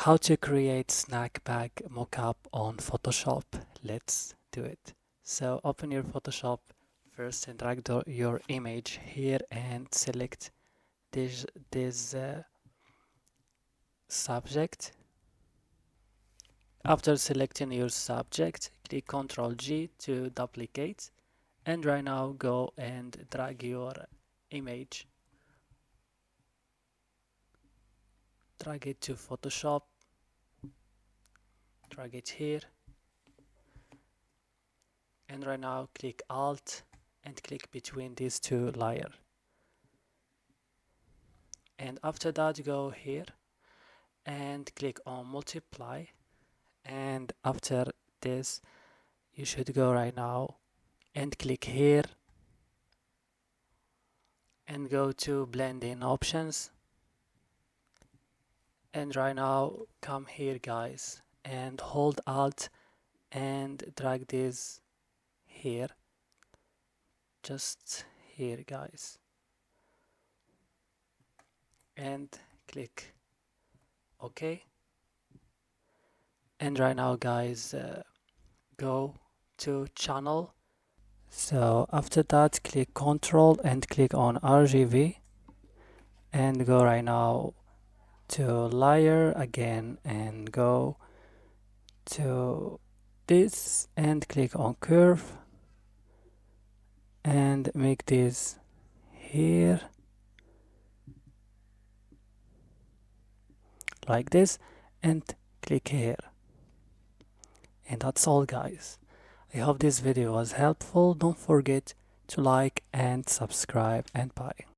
How to create snack bag mockup on Photoshop. Let's do it. So open your Photoshop first and drag your image here and select this subject. After selecting your subject, click Ctrl G to duplicate, and right now go and drag your image. Drag it to Photoshop, drag it here, and right now click Alt and click between these two layers. And after that, go here and click on multiply, and after this you should go right now and click here and go to blending options, and right now come here guys and hold Alt and drag this here, just here guys, and click OK. And right now guys, go to channel. So after that, click Ctrl and click on RGB and go right now to layer again and go to this and click on curve and make this here like this and click here. And that's all guys. I hope this video was helpful. Don't forget to like and subscribe, and bye.